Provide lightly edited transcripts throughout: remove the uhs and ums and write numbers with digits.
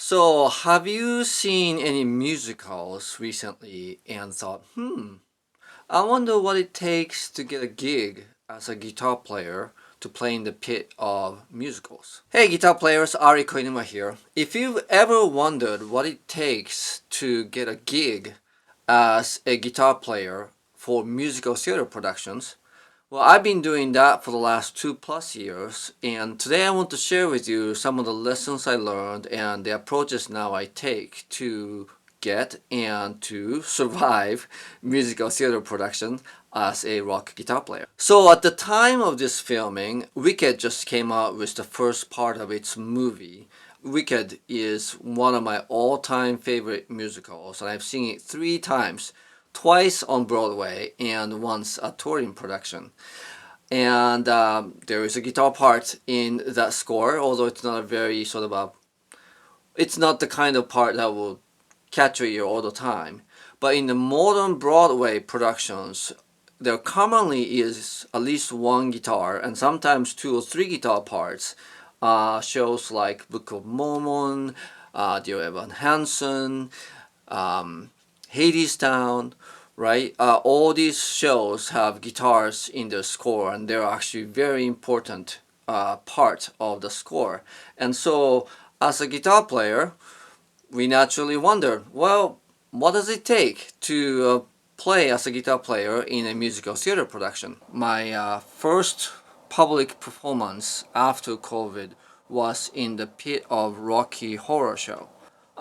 So, have you seen any musicals recently and thought, I wonder what it takes to get a gig as a guitar player to play in the pit of musicals? Hey guitar players, Ari Koinuma here. If you've ever wondered what it takes to get a gig as a guitar player for musical theater productions, well, I've been doing that for the last 2+ years, and today I want to share with you some of the lessons I learned and the approaches now I take to get and to survive musical theater production as a rock guitar player. So at the time of this filming, Wicked just came out with the first part of its movie. Wicked is one of my all-time favorite musicals, and I've seen it 3 times. Twice on Broadway and once a touring production. And there is a guitar part in that score, although it's not a very it's not the kind of part that will catch your ear all the time. But in the modern Broadway productions, there commonly is at least one guitar and sometimes 2 or 3 guitar parts. Shows like Book of Mormon, Dear Evan Hansen, Hadestown, right? All these shows have guitars in their score, and they're actually very important part of the score. And so, as a guitar player, we naturally wonder, well, what does it take to play as a guitar player in a musical theater production? My first public performance after COVID was in the pit of Rocky Horror Show.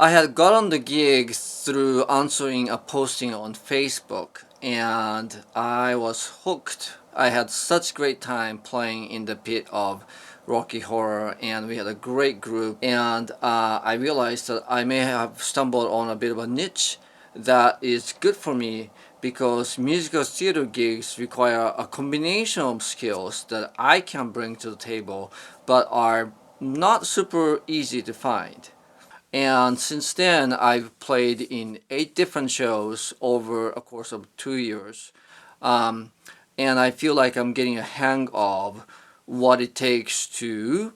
I had gotten the gig through answering a posting on Facebook, and I was hooked. I had such great time playing in the pit of Rocky Horror, and we had a great group, and I realized that I may have stumbled on a bit of a niche that is good for me, because musical theater gigs require a combination of skills that I can bring to the table but are not super easy to find. And since then, I've played in 8 different shows over a course of 2 years. And I feel like I'm getting a hang of what it takes to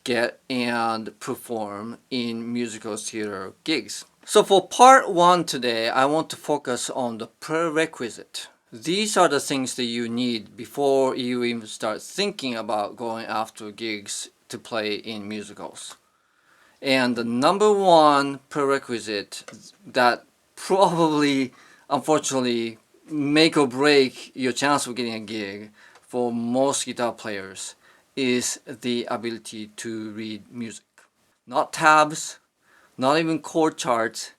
get and perform in musical theater gigs. So for part 1 today, I want to focus on the prerequisite. These are the things that you need before you even start thinking about going after gigs to play in musicals. And the number 1 prerequisite that probably, unfortunately, make or break your chance of getting a gig for most guitar players is the ability to read music. Not tabs, not even chord charts,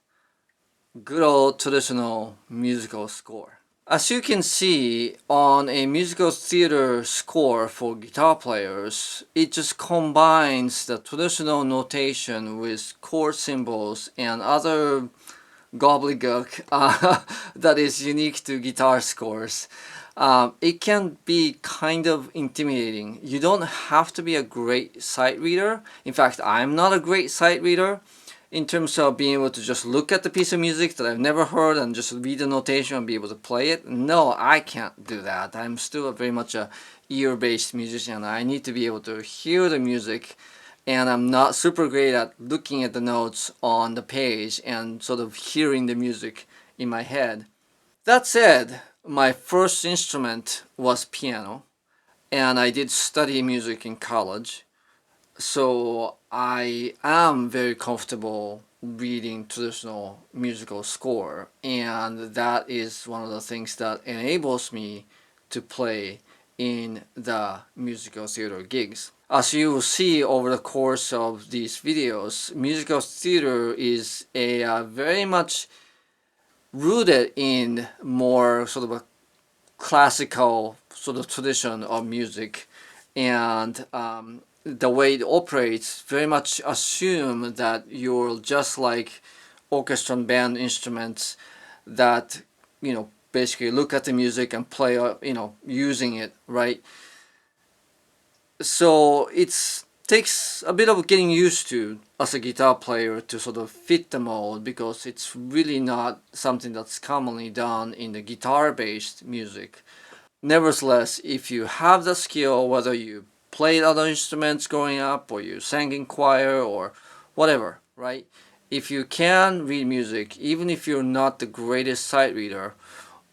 good old traditional musical score. As you can see on a musical theater score for guitar players, it just combines the traditional notation with chord symbols and other gobbledygook that is unique to guitar scores. It can be kind of intimidating. You don't have to be a great sight reader. In fact, I'm not a great sight reader in terms of being able to just look at the piece of music that I've never heard and just read the notation and be able to play it. No, I can't do that. I'm still very much a ear-based musician. I need to be able to hear the music, and I'm not super great at looking at the notes on the page and sort of hearing the music in my head. That said, my first instrument was piano, and I did study music in college. So I am very comfortable reading traditional musical score, and that is one of the things that enables me to play in the musical theater gigs. As you will see over the course of these videos, musical theater is a very much rooted in more sort of a classical sort of tradition of music, and the way it operates very much assume that you're just like orchestra and band instruments that, basically look at the music and play, using it, right? So it takes a bit of getting used to as a guitar player to sort of fit the mold, because it's really not something that's commonly done in the guitar-based music. Nevertheless, if you have the skill, whether you played other instruments growing up or you sang in choir or whatever, right? If you can read music, even if you're not the greatest sight reader,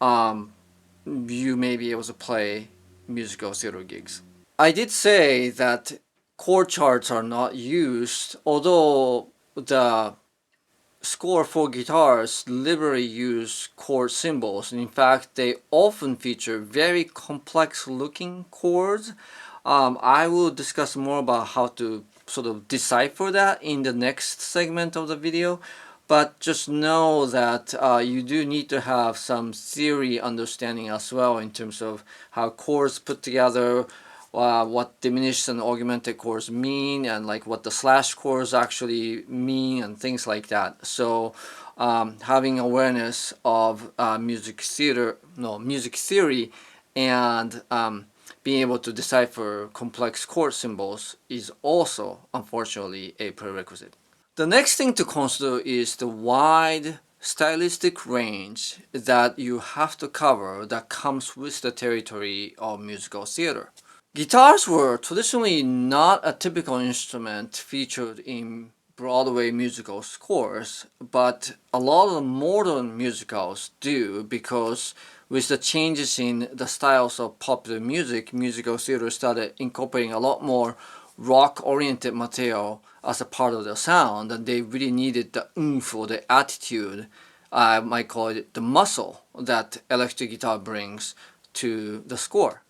you may be able to play musical theater gigs. I did say that chord charts are not used, although the score for guitars liberally use chord symbols. In fact, they often feature very complex looking chords. I will discuss more about how to sort of decipher that in the next segment of the video. But just know that you do need to have some theory understanding as well in terms of how chords put together, what diminished and augmented chords mean, and like what the slash chords actually mean, and things like that. So having awareness of music theory, and being able to decipher complex chord symbols is also, unfortunately, a prerequisite. The next thing to consider is the wide stylistic range that you have to cover that comes with the territory of musical theater. Guitars were traditionally not a typical instrument featured in Broadway musical scores, but a lot of modern musicals do, because with the changes in the styles of popular music, musical theater started incorporating a lot more rock-oriented material as a part of their sound, and they really needed the oomph or the attitude, I might call it the muscle, that electric guitar brings to the score.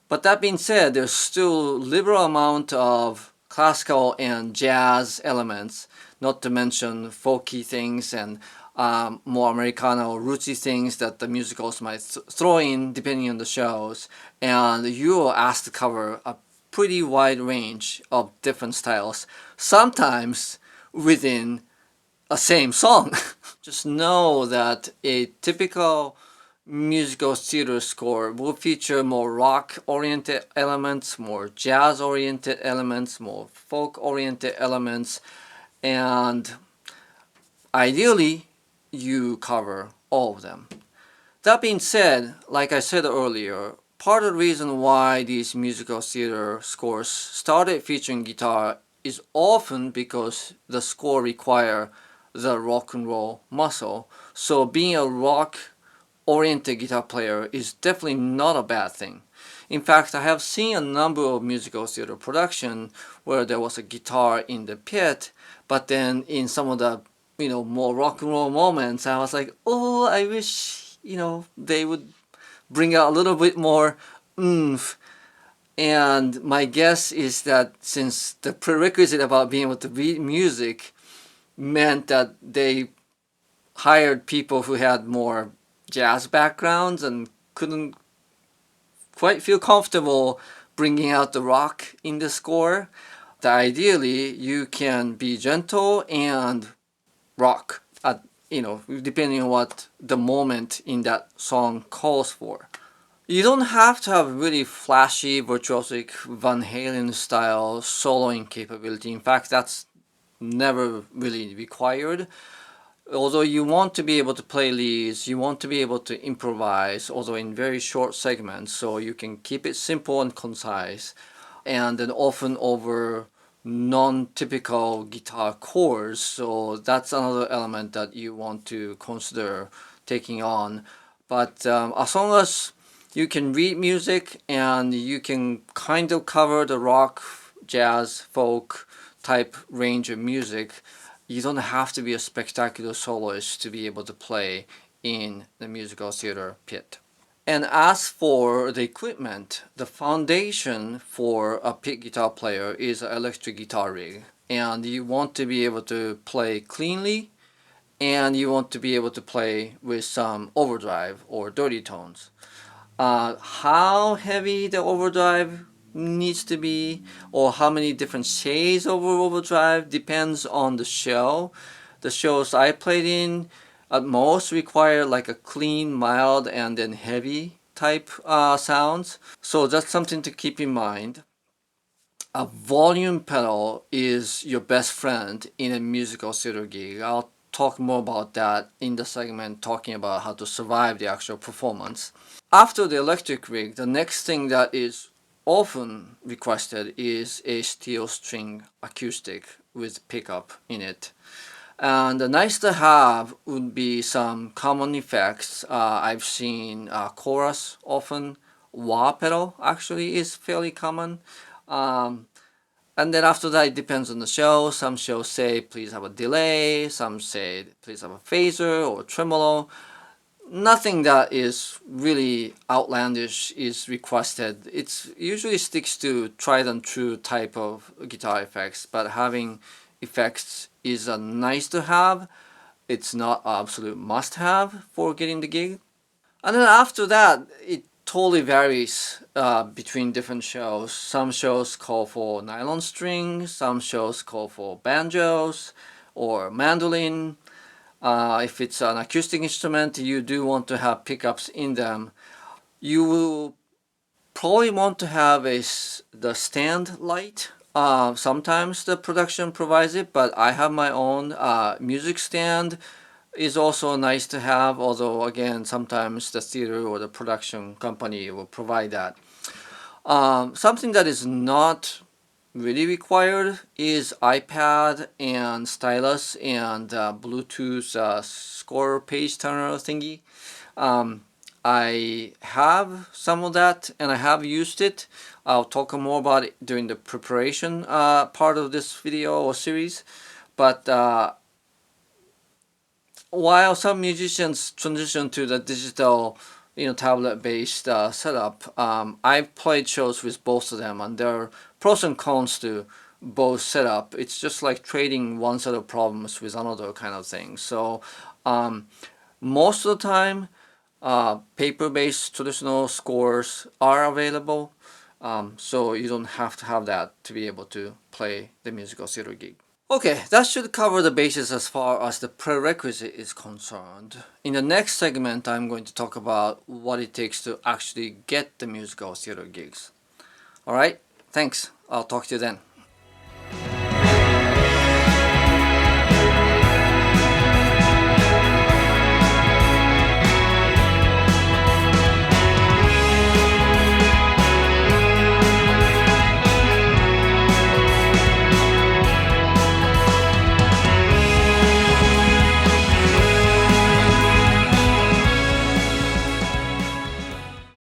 But that being said, there's still liberal amount of classical and jazz elements, not to mention folky things and more Americana or rootsy things that the musicals might throw in depending on the shows. And you are asked to cover a pretty wide range of different styles, sometimes within a same song. Just know that a typical musical theater score will feature more rock-oriented elements, more jazz-oriented elements, more folk-oriented elements, and ideally you cover all of them. That being said, like I said earlier, part of the reason why these musical theater scores started featuring guitar is often because the score require the rock and roll muscle. So being a rock oriented guitar player is definitely not a bad thing. In fact, I have seen a number of musical theater production where there was a guitar in the pit, but then in some of the more rock and roll moments, I was like, oh, I wish they would bring out a little bit more oomph. And my guess is that since the prerequisite about being able to read music meant that they hired people who had more jazz backgrounds and couldn't quite feel comfortable bringing out the rock in the score, that ideally you can be gentle and rock at, depending on what the moment in that song calls for. You don't have to have really flashy, virtuosic Van Halen style soloing capability. In fact, that's never really required. Although you want to be able to play leads, you want to be able to improvise, although in very short segments, so you can keep it simple and concise, and then often over non-typical guitar chords. So that's another element that you want to consider taking on. But as long as you can read music and you can kind of cover the rock, jazz, folk type range of music, you don't have to be a spectacular soloist to be able to play in the musical theater pit. And as for the equipment, the foundation for a pit guitar player is an electric guitar rig. And you want to be able to play cleanly, and you want to be able to play with some overdrive or dirty tones. How heavy the overdrive needs to be, or how many different shades of overdrive, depends on the show. The shows I played in at most require like a clean, mild, and then heavy type sounds. So that's something to keep in mind. A volume pedal is your best friend in a musical theater gig. I'll talk more about that in the segment talking about how to survive the actual performance. After the electric rig, the next thing that is often requested is a steel string acoustic with pickup in it. And nice to have would be some common effects. I've seen chorus often. Wah pedal actually is fairly common. And then after that, it depends on the show. Some shows say please have a delay. Some say please have a phaser or tremolo. Nothing that is really outlandish is requested. It usually sticks to tried and true type of guitar effects, but having effects is a nice to have. It's not absolute must have for getting the gig. And then after that, it totally varies between different shows. Some shows call for nylon strings, some shows call for banjos or mandolin. If it's an acoustic instrument, you do want to have pickups in them. You will probably want to have the stand light. Sometimes the production provides it, but I have my own music stand. Is also nice to have, although again sometimes the theater or the production company will provide that. Something that is not really required is iPad and stylus and Bluetooth score page turner thingy. I have some of that and I have used it. I'll talk more about it during the preparation part of this video or series. But while some musicians transition to the digital, tablet-based setup, I've played shows with both of them, and there are pros and cons to both setup. It's just like trading one set of problems with another kind of thing. So most of the time, paper-based traditional scores are available, so you don't have to have that to be able to play the musical theater gig. Okay, that should cover the basis as far as the prerequisite is concerned. In the next segment, I'm going to talk about what it takes to actually get the musical theater gigs. Alright, thanks. I'll talk to you then.